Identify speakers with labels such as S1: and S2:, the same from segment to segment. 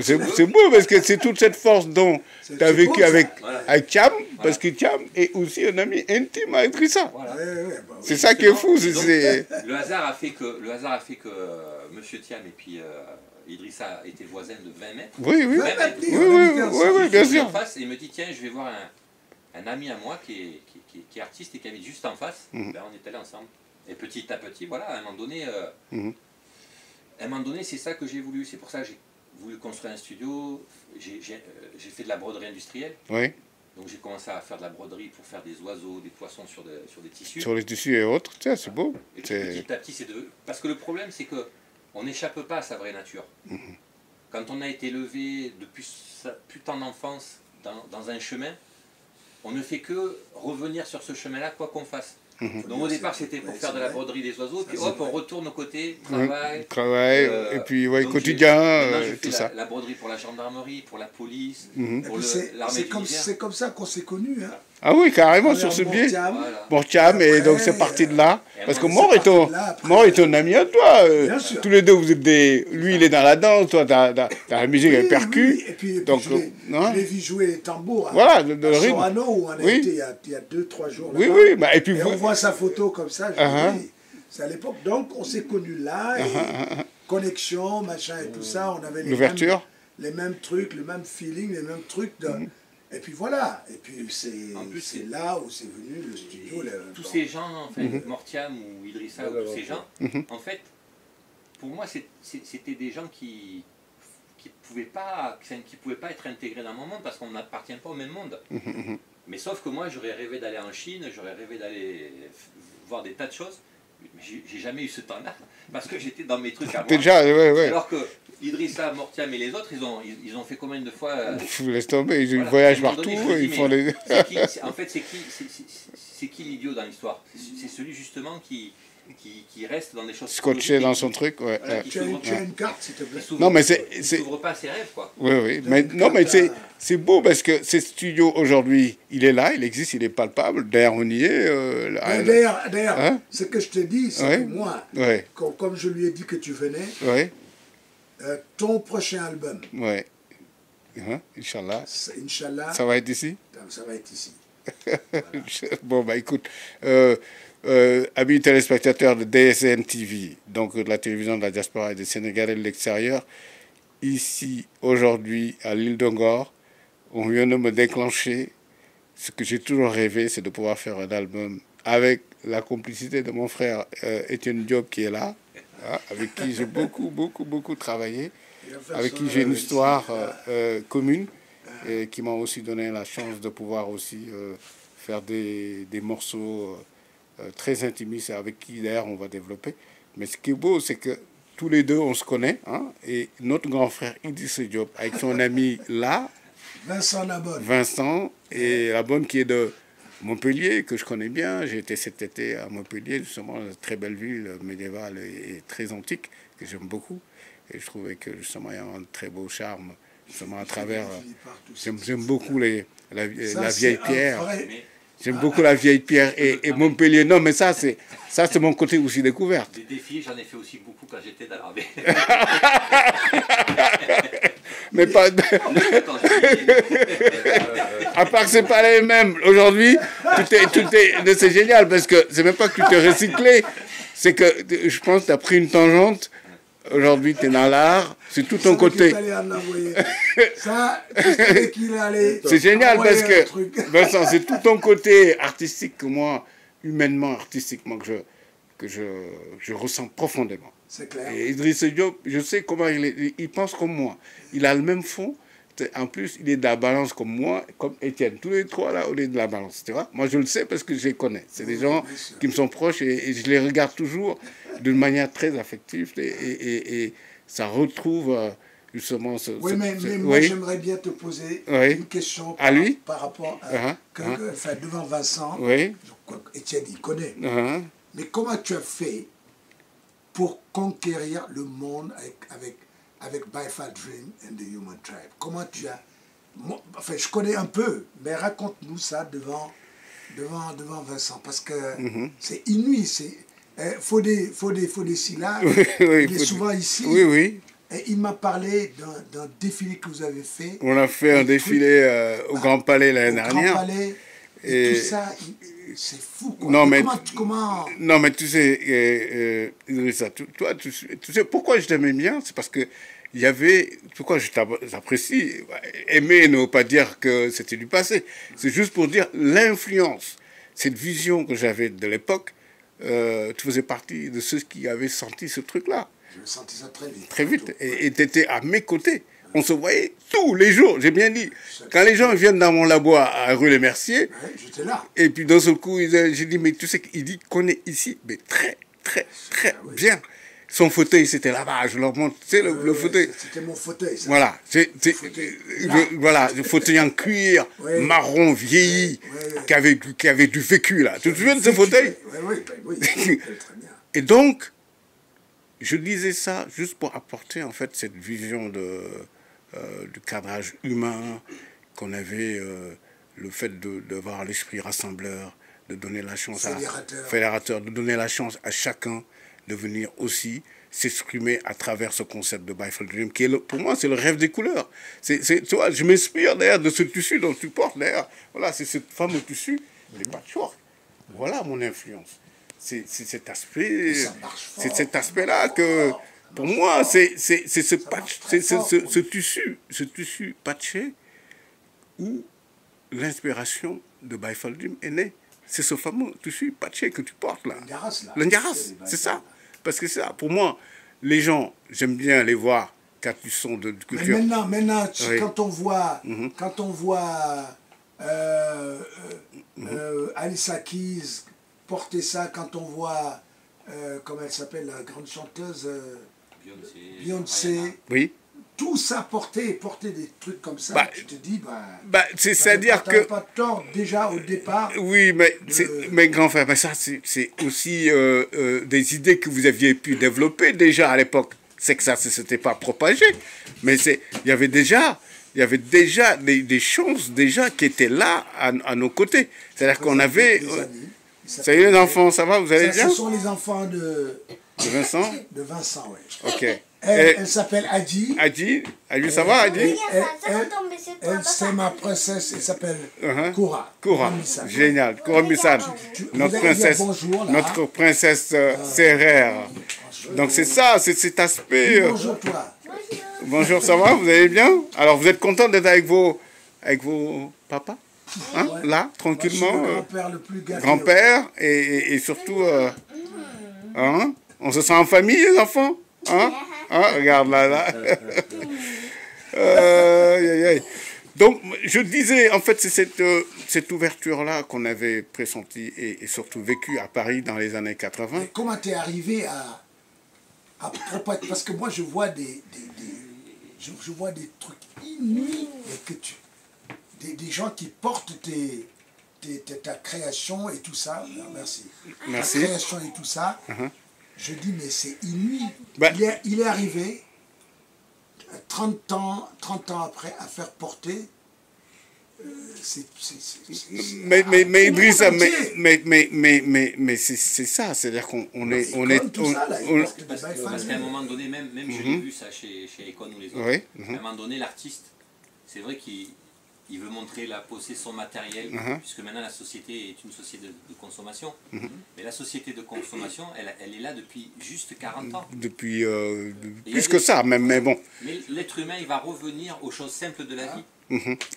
S1: C'est beau parce que c'est toute cette force dont tu as vécu avec Thiam, parce que Thiam est aussi un ami intime avec Idrissa.
S2: Voilà.
S1: C'est ça qui est fou.
S2: Le hasard a fait que Monsieur Thiam et puis Idrissa étaient voisins de 20 mètres.
S1: Oui, bien sûr.
S2: En face, et il me dit, tiens, je vais voir un ami à moi qui est artiste et qui habite juste en face. Ben, on est allés ensemble. Et petit à petit, voilà, à un moment donné, c'est ça que j'ai voulu. C'est pour ça que j'ai voulu construire un studio. J'ai fait de la broderie industrielle.
S1: Oui.
S2: Donc j'ai commencé à faire de la broderie pour faire des oiseaux, des poissons sur des tissus.
S1: Sur les tissus et autres, tiens, c'est beau.
S2: Et puis, petit à petit, c'est de... Parce que le problème, c'est que on n'échappe pas à sa vraie nature. Quand on a été élevé depuis sa putain d'enfance dans un chemin, on ne fait que revenir sur ce chemin-là, quoi qu'on fasse. Donc au départ, c'était pour faire de la broderie des oiseaux, puis hop, on retourne au côté travail.
S1: Et puis quotidien, tout ça.
S2: La broderie pour la gendarmerie, pour la police, pour l'armée du Niger.
S3: C'est comme ça qu'on s'est connus. Hein.
S1: Ah oui, carrément, sur ce biais. Pour Thiam, et donc c'est parti de là. Parce que Mort est un ami à toi. Tous les deux, vous êtes des... Lui, il est dans la danse, toi, dans la musique avec percus.
S3: Et puis je l'ai vu jouer les tambours.
S1: Voilà, de rythme.
S3: Sorano, où on a été il y a 2-3 jours.
S1: Oui. Et puis
S3: on voit sa photo comme ça. C'est à l'époque. Donc, on s'est connus là. Connexion, machin et tout ça. On avait les mêmes trucs, le même feeling, les mêmes trucs. Et puis voilà, et puis c'est là où c'est venu le studio.
S2: Tous ces gens, en fait, Mortiam ou Idrissa, ou tous ces gens, en fait, pour moi, c'était des gens qui pouvaient pas être intégrés dans mon monde parce qu'on n'appartient pas au même monde. Mais sauf que moi, j'aurais rêvé d'aller en Chine, j'aurais rêvé d'aller voir des tas de choses. Mais j'ai jamais eu ce temps-là parce que j'étais dans mes trucs à moi. Alors que Idrissa, Mortiam et les autres, ils ont fait combien de fois
S1: laisse tomber, ils voyagent partout, ils font les...
S2: En fait, c'est qui l'idiot dans l'histoire? C'est celui justement qui reste dans des choses...
S1: Scotché dans son truc,
S3: Tu as une carte, s'il te plaît.
S1: Non, mais
S2: il s'ouvre pas à ses rêves, quoi.
S1: Oui. Mais c'est beau parce que ce studio, aujourd'hui, il est là, il existe, il est palpable. D'ailleurs, on y est.
S3: D'ailleurs, ce que je te dis, c'est que moi, comme je lui ai dit que tu venais, ton prochain album,
S1: Inch'Allah,
S3: ça
S1: va être ici.
S3: Ça va être ici.
S1: Voilà. Bon, bah écoute... amis téléspectateurs de DSN TV, donc de la télévision de la diaspora et des Sénégalais de l'extérieur, ici, aujourd'hui, à l'île d'Ongor, on vient de me déclencher. Ce que j'ai toujours rêvé, c'est de pouvoir faire un album avec la complicité de mon frère Étienne Diop qui est là, avec qui j'ai beaucoup travaillé, avec qui j'ai une histoire commune, et qui m'a aussi donné la chance de pouvoir aussi faire des morceaux très intimistes avec qui d'ailleurs on va développer. Mais ce qui est beau, c'est que tous les deux on se connaît, et notre grand frère Idrissa Diop avec son ami là, Vincent et Labonne qui est de Montpellier, que je connais bien. J'ai été cet été à Montpellier, justement, une très belle ville médiévale et très antique que j'aime beaucoup, et je trouvais que justement il y a un très beau charme justement à travers. J'aime beaucoup la vieille pierre. J'aime beaucoup la vieille pierre et Montpellier. Non, mais ça, c'est mon côté aussi découverte.
S2: Des défis, j'en ai fait aussi beaucoup quand j'étais dans l'armée.
S1: Mais pas... à part que c'est pas les mêmes. Aujourd'hui, c'est génial parce que c'est même pas que tu t'es recyclé. C'est que je pense que tu as pris une tangente. Aujourd'hui, tu es dans l'art, c'est tout ton côté. C'est génial parce que, Vincent, c'est tout ton côté artistique que moi, humainement, artistiquement, que je ressens profondément.
S3: C'est clair.
S1: Et Idrissa Diop, je sais comment il pense comme moi. Il a le même fond. En plus, il est de la balance comme moi, comme Étienne. Tous les trois, là, on est de la balance, tu vois. Moi, je le sais parce que je les connais. C'est des gens qui me sont proches et je les regarde toujours d'une manière très affective et ça retrouve justement ce...
S3: Oui, mais moi, j'aimerais bien te poser une question par rapport à... devant Vincent, Étienne, il connaît. Mais comment tu as fait pour conquérir le monde avec By Far Dream and the Human Tribe? Comment tu as... Enfin, je connais un peu, mais raconte-nous ça devant Vincent, parce que c'est inouï, c'est... Faut des syllabes, il est souvent ici.
S1: Oui.
S3: Et il m'a parlé d'un défilé que vous avez fait.
S1: On a fait un défilé au Grand Palais l'année dernière.
S3: Grand Palais, et tout ça, c'est fou, quoi.
S1: Non, mais,
S3: comment...
S1: Non, mais tu sais, Idrissa, toi, tu sais pourquoi je t'aimais bien? C'est parce que il y avait... Pourquoi je t'apprécie? Aimer ne veut pas dire que c'était du passé. C'est juste pour dire l'influence. Cette vision que j'avais de l'époque, tu faisais partie de ceux qui avaient senti ce truc-là.
S3: Je senti ça très vite.
S1: Très vite. Et tu étais à mes côtés. On se voyait tous les jours, j'ai bien dit. Quand les gens viennent dans mon labo à rue Les Merciers,
S3: ouais, j'étais là.
S1: Et puis d'un seul coup, j'ai dit, mais tu sais qu'il dit qu'on est ici, mais très bien. Son fauteuil, c'était là-bas, je leur montre, tu sais, le fauteuil.
S3: C'était mon fauteuil, ça.
S1: Voilà, voilà, le fauteuil en cuir, marron, vieilli, qui avait du vécu, là. Tu te souviens de ce fauteuil?
S3: Oui, très bien.
S1: Et donc, je disais ça juste pour apporter, en fait, cette vision du cadrage humain qu'on avait, le fait d'avoir l'esprit rassembleur, de donner la chance fédérateur, de donner la chance à chacun de venir aussi s'exprimer à travers ce concept de Bifold Dream, qui est pour moi, c'est le rêve des couleurs. Tu vois, je m'inspire d'ailleurs de ce tissu dont tu portes, d'ailleurs. Voilà, c'est ce fameux tissu, les patchwork. Voilà mon influence. C'est cet aspect, c'est cet aspect-là que, pour moi, c'est ce tissu patché où l'inspiration de Bifold Dream est née. C'est ce fameux tissu patché que tu portes là. L'Andiaras, c'est ça. Parce que ça, pour moi, les gens, j'aime bien les voir quand ils sont de culture.
S3: Mais maintenant oui. Quand on voit Alicia Keys porter ça, quand on voit, comment elle s'appelle, la grande chanteuse Beyoncé.
S1: Oui.
S3: Tout ça porter des trucs comme ça, tu te dis,
S1: c'est-à-dire que...
S3: pas tort déjà au départ.
S1: Oui, mais grand frère, ça c'est aussi des idées que vous aviez pu développer déjà à l'époque. C'est que ça ne s'était pas propagé, mais il y avait déjà des chances déjà qui étaient là à nos côtés. C'est-à-dire qu'on avait... Salut les enfants, ça va, vous allez bien?
S3: Ce sont les enfants de
S1: Vincent?
S3: De Vincent, oui.
S1: Ok.
S3: Elle s'appelle Adi.
S1: Adi, ça va, Adi?
S3: Elle c'est ma princesse, elle s'appelle Koura.
S1: Koura, génial. Koura Bissan, notre princesse Serrère. Donc c'est ça, c'est cet aspect...
S3: Bonjour toi.
S1: Bonjour, ça va, vous allez bien? Alors vous êtes content d'être avec vos papas? Hein, là, tranquillement.
S3: Grand-père le plus gâté.
S1: Grand-père et surtout... on se sent en famille, les enfants? Regarde là. Donc, je disais, en fait, c'est cette ouverture-là qu'on avait pressentie et surtout vécue à Paris dans les années 80.
S3: Mais comment t'es arrivé à parce que moi, je vois des trucs inouïs, des gens qui portent ta création et tout ça. Merci. Ta création et tout ça. Je dis, mais c'est inouï. Il est arrivé 30 ans après à faire porter.
S1: Mais Idrissa, mais c'est ça, c'est-à-dire qu'on est.
S2: Parce qu'à un moment donné, même je l'ai vu ça chez Econ ou les autres, à un moment donné, l'artiste, c'est vrai qu'il veut montrer la possession son matériel, puisque maintenant la société est une société de consommation. Mais la société de consommation, elle est là depuis juste 40 ans.
S1: Depuis plus que ça, même, mais bon.
S2: Mais l'être humain, il va revenir aux choses simples de la vie.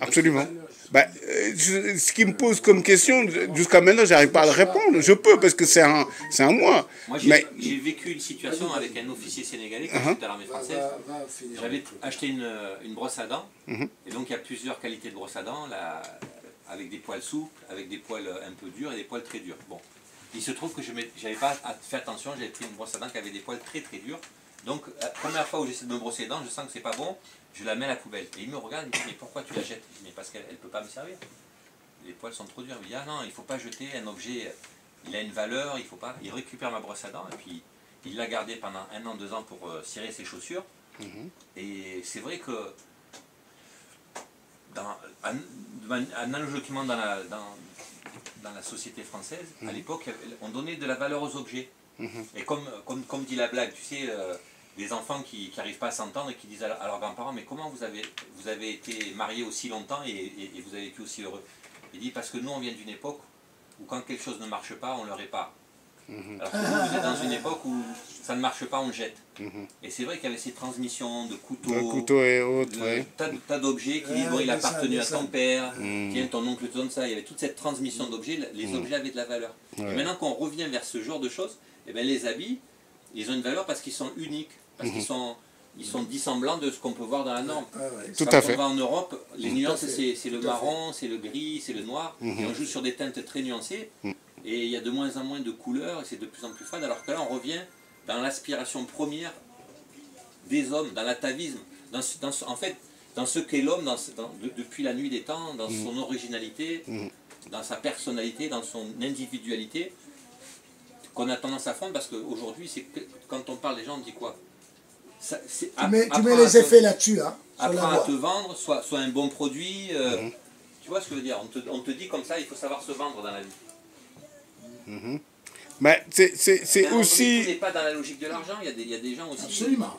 S1: Absolument. Ce qui me pose comme question, jusqu'à maintenant, je n'arrive pas à le répondre. Je peux, parce que c'est un moi.
S2: Moi, j'ai vécu une situation avec un officier sénégalais quand j'étais à l'armée française. J'avais acheté une brosse à dents. Et donc, il y a plusieurs qualités de brosse à dents, avec des poils souples, avec des poils un peu durs et des poils très durs. Bon, il se trouve que je n'avais pas fait attention, j'avais pris une brosse à dents qui avait des poils très très durs. Donc, la première fois où j'essaie de me brosser les dents, je sens que c'est pas bon, je la mets à la poubelle. Et il me regarde, il me dit, mais pourquoi tu la jettes? Je dis, mais parce qu'elle ne peut pas me servir. Les poils sont trop durs. Il me dit, ah non, il ne faut pas jeter un objet, il a une valeur, il faut pas. Il récupère ma brosse à dents et puis il l'a gardée pendant 1 an, 2 ans pour cirer ses chaussures. Et c'est vrai que, analogiquement dans la société française, à l'époque, on donnait de la valeur aux objets. Et comme dit la blague, tu sais, des enfants qui n'arrivent pas à s'entendre et qui disent à leurs grands-parents, mais comment vous avez été mariés aussi longtemps et vous avez été aussi heureux? Il dit, parce que nous on vient d'une époque où quand quelque chose ne marche pas, on le répare. Alors que vous êtes dans une époque où ça ne marche pas, on le jette. Et c'est vrai qu'il y avait ces transmissions de couteaux
S1: et autres,
S2: tas d'objets qui disent, bon, il a appartenu à ton père, tiens, ton oncle te donne ça. Il y avait toute cette transmission d'objets, les objets avaient de la valeur. Et maintenant qu'on revient vers ce genre de choses, eh bien, les habits, ils ont une valeur parce qu'ils sont uniques, parce qu'ils sont dissemblants de ce qu'on peut voir dans la norme.
S1: Tout à fait.
S2: Quand on va en Europe, les nuances, c'est le marron, c'est le gris, c'est le noir, et on joue sur des teintes très nuancées. Et il y a de moins en moins de couleurs, et c'est de plus en plus fade, alors que là on revient dans l'aspiration première des hommes, dans l'atavisme, en fait, dans ce qu'est l'homme depuis la nuit des temps, dans son originalité, dans sa personnalité, dans son individualité, qu'on a tendance à fondre, parce qu'aujourd'hui, quand on parle des gens, on dit quoi?
S3: Tu mets les effets là-dessus, hein,
S2: apprends à te vendre, soit un bon produit, tu vois ce que je veux dire, on te dit comme ça, il faut savoir se vendre dans la vie.
S1: Mais c'est aussi...
S2: On n'est pas dans la logique de l'argent, il y a des gens aussi...
S3: Absolument.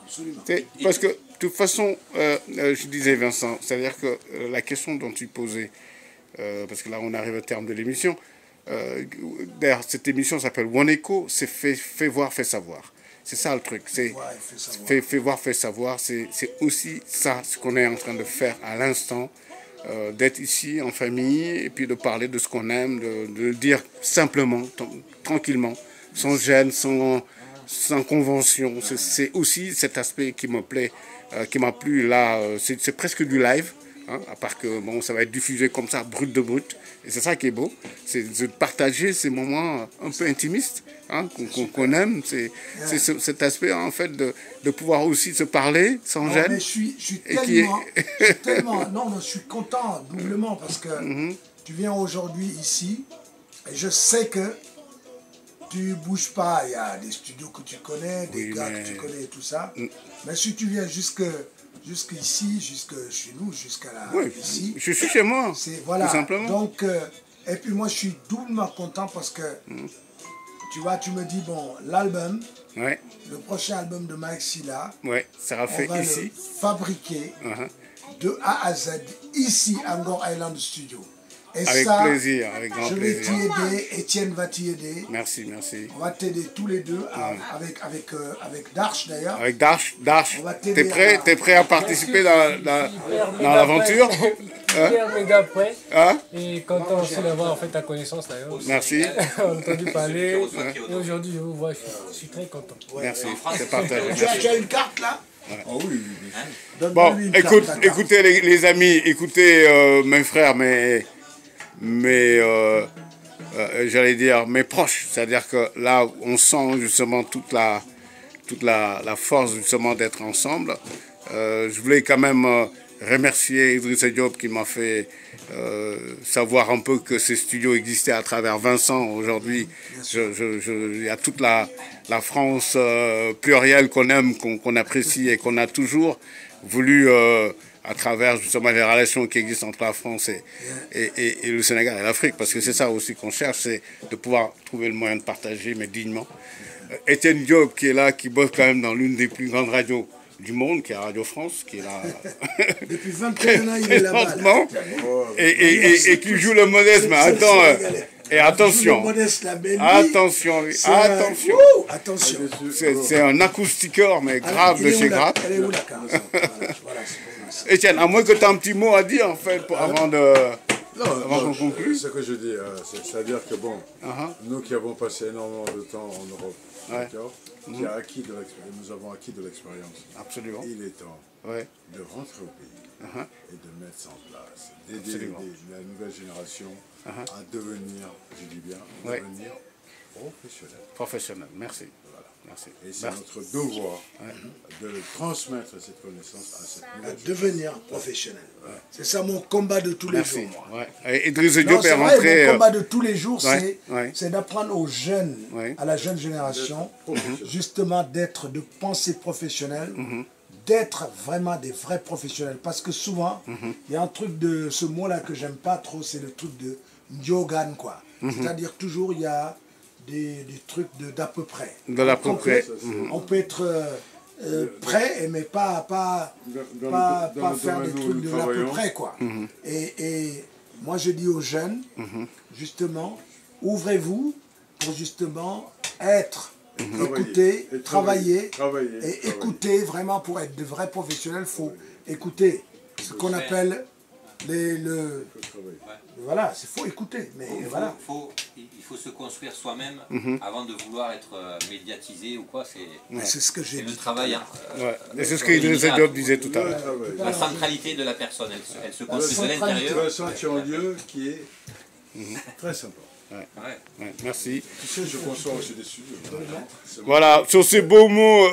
S1: Parce que, de toute façon, je disais Vincent, c'est-à-dire que la question dont tu posais, parce que là on arrive au terme de l'émission, d'ailleurs cette émission s'appelle One Echo, c'est fait voir, fait savoir. C'est ça le truc, c'est fait voir, fait savoir, c'est aussi ça ce qu'on est en train de faire à l'instant, d'être ici en famille et puis de parler de ce qu'on aime, de le dire simplement, tranquillement, sans gêne, sans convention. C'est aussi cet aspect qui me plaît, qui m'a plu là. C'est presque du live, hein, à part que bon, ça va être diffusé comme ça, brut de brut. Et c'est ça qui est beau, c'est de partager ces moments un peu intimistes, hein, qu'on aime. C'est cet aspect en fait de pouvoir aussi se parler sans gêne.
S3: Mais je suis tellement, je suis content doublement parce que tu viens aujourd'hui ici et je sais que tu bouges pas. Il y a des studios que tu connais, des gars que tu connais et tout ça. Mais si tu viens jusqu'ici, jusque chez nous, jusqu'à là, ici.
S1: Je suis chez moi,
S3: voilà.
S1: Tout simplement.
S3: Donc, et puis moi, je suis doublement content parce que, tu vois, tu me dis, bon, l'album, le prochain album de Mike Sylla,
S1: ça sera fait
S3: on va
S1: ici.
S3: le fabriquer de A à Z, ici, à Ngor Island Studio. Et
S1: avec
S3: ça,
S1: plaisir, avec grand plaisir.
S3: Je vais t'y aider, Étienne va t'y aider.
S1: Merci, merci.
S3: On va t'aider tous les deux, avec Darch d'ailleurs.
S1: Avec Darch, t'es prêt à participer dans l'aventure?
S4: Un méga prêt. Et content aussi d'avoir fait ta connaissance d'ailleurs.
S1: Merci.
S4: On a entendu parler. Et aujourd'hui, je vous vois, je suis très content.
S1: Merci, c'est partagé.
S3: Tu as une carte là?
S1: Oh oui. Bon, écoutez les amis, écoutez mes frères, mais j'allais dire mes proches, c'est-à-dire que là on sent justement toute la force justement d'être ensemble. Je voulais quand même remercier Idrissa Diop qui m'a fait savoir un peu que ces studios existaient à travers Vincent. Aujourd'hui, il y a toute la France plurielle qu'on aime, qu'on apprécie et qu'on a toujours voulu à travers justement les relations qui existent entre la France et le Sénégal et l'Afrique, parce que c'est ça aussi qu'on cherche, c'est de pouvoir trouver le moyen de partager, mais dignement. Étienne Diop qui est là, qui bosse quand même dans l'une des plus grandes radios du monde, qui est Radio France, qui est là
S3: depuis 21 ans, il est là-bas.
S1: Et qui joue le modeste, mais attends, et attention, attention, c'est un acoustiqueur, mais grave de chez grave. Étienne, à moins que tu aies un petit mot à dire, en fait, avant qu'on conclue.
S5: Ce que je dis, c'est-à-dire que bon, nous qui avons passé énormément de temps en Europe, d'accord, nous avons acquis de l'expérience.
S1: Absolument.
S5: Il est temps de rentrer au pays et de mettre ça en place, d'aider la nouvelle génération à devenir, je dis bien, devenir
S1: professionnel. Merci.
S5: Voilà. Merci. Et c'est notre devoir de transmettre cette connaissance à cette nouvelle génération.
S3: Devenir professionnel. C'est ça mon combat de tous les jours.
S1: Idrissa Diop est rentré.
S3: Mon combat de tous les jours, c'est d'apprendre aux jeunes, à la jeune génération, justement de penser professionnel, d'être vraiment des vrais professionnels. Parce que souvent, il y a un truc de ce mot-là que j'aime pas trop, c'est le truc de Ndiogan, quoi. C'est-à-dire toujours, il y a des trucs d'à peu près.
S1: De l'à peu près.
S3: On peut être près, mais pas faire des trucs de l'à peu près, quoi. Et moi, je dis aux jeunes, justement, ouvrez-vous pour justement être, écouter, travailler et écouter vraiment pour être de vrais professionnels. Il faut écouter ce qu'on appelle voilà, il faut écouter. Mais voilà.
S2: Il faut se construire soi-même avant de vouloir être médiatisé ou quoi.
S3: C'est ce que j'ai dit.
S2: Le travail.
S1: Et c'est ce que Idrissa Diop disait tout à l'heure.
S2: La centralité de la personne, elle se construit de l'intérieur.
S5: Tu vas sentir un lieu qui est très sympa.
S1: Ouais, merci.
S5: Tu sais, je conçois aussi des studios.
S1: Voilà, sur ces beaux mots,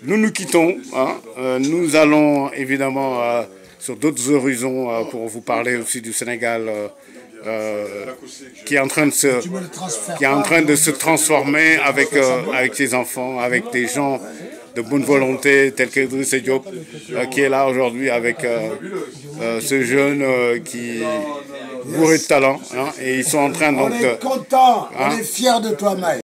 S1: nous nous quittons. Hein. Nous allons évidemment sur d'autres horizons pour vous parler aussi du Sénégal qui est en train de se transformer avec ses enfants, avec des gens de bonne volonté tels qu'Idrissa Diop qui est là aujourd'hui avec ce jeune qui bourré de talent, hein, et ils sont en train donc
S3: on est content, on est fiers de toi, Mike.